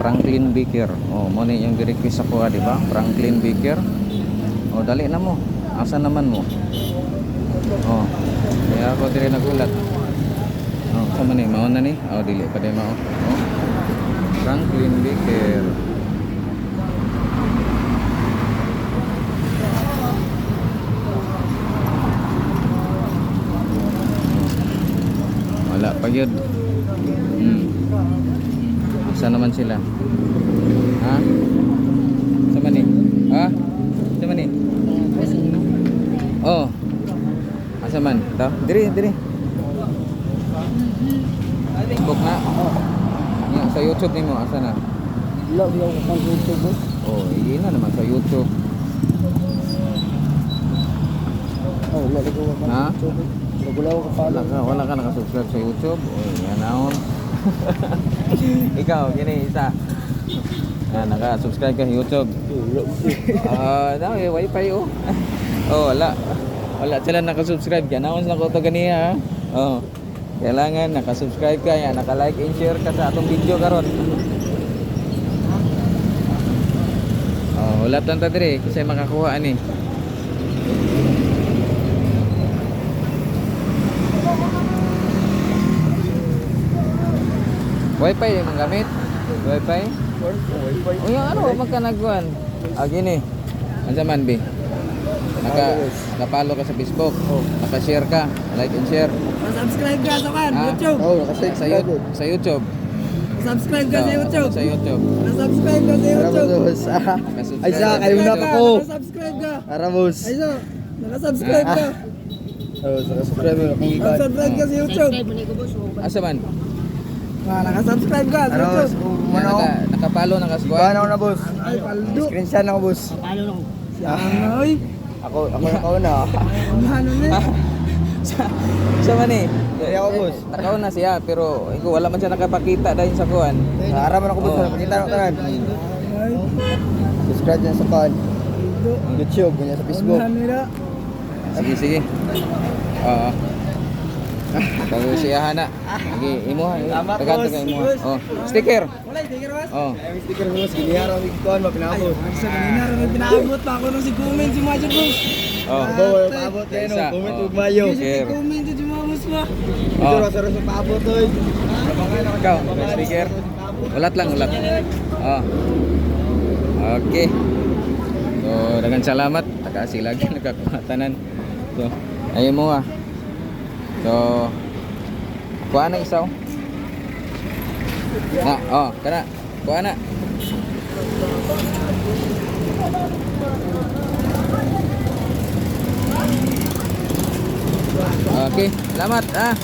Franklin Baker. Oh, mo ni yung request ako, di ba? Franklin Baker. Oh, dali na mo. Asa naman mo? Oh. Kaya ako diri nagulat. Oh, sama ni mao na ni. Oh, dili pa din mao. Oh. Franklin Baker. Wala pa yun. Saan naman sila? Ha? Saan man eh? Ha? Saan man eh? Oh. Asa man? Ito? Diri. Facebook na? Yan, sa YouTube ni mo, asa na? Love yung sa YouTube. Oh, hindi na naman sa YouTube. Oh, lagi ko Ha? sa YouTube. Nagulaw ka pala. Wala ka nakasubscribe sa YouTube. Oh, yan ako. Ikaw, gini isa. Naka-subscribe ka sa YouTube. Wifi oh. Oh, wala. Wala sila nakasubscribe. Ganaon lang ko to ganiya. Oh. Kailangan nakasubscribe ka, yan, naka-like and share ka sa atong video karon. Oh, wala tan ta dire kasi makakuha ani. Wifi yung gamit. Wifi. O yung ano, magkanagwan. Gini. Ansa man bi? Nakapalo ka sa Facebook. Naka-share ka. Like and share. Subscribe ka sa YouTube. Oh, sa YouTube. Subscribe ka sa YouTube. Sa YouTube. Subscribe ka sa YouTube. Ay, sa kayo na ako. Subscribe ka. Aramos. Ay, so, naka-subscribe ka. Oh, subscribe mo kung Subscribe ka sa YouTube. Asa man? Naka-subscribe ka sa Aramos, YouTube. mano. Nakapalo ng Kuha kaskuan. na ako na boss. Ay, paldo. Screenshot na ako boss. Siya oy. Ako na. Ano na? Sa man eh. Hindi ako, boss. Nakauna siya pero wala man siya nakapakita dahil sa kuan. Araman ako boss. Pakita na tanan. Subscribe na sa kan. YouTube, ganyan sa Facebook. Ano na? Sige. Oo. Bago siya hana. Sige, imo ha. Tagan imo. Oh, sticker. Wala, sticker was. Oh. Ay, sticker boss. Giniyara ang ikuan, mapinabot. Sa kanina, may pinaabot pa ako nung si comment si Major Boss. Oh. Bawa, paabot kayo no. Isa. Comment Oh. ug mayo. Share. Comment si Jumamos mo. Ito rasa sa paabot oy. Ikaw, may sticker. Ulat lang, ulat. Oh. Okay. So, daghang salamat. Takasilag nakakuhatanan. So, ayun mo ah. So, kuha na isaw. Kana. Kuha na. Okay, salamat ah.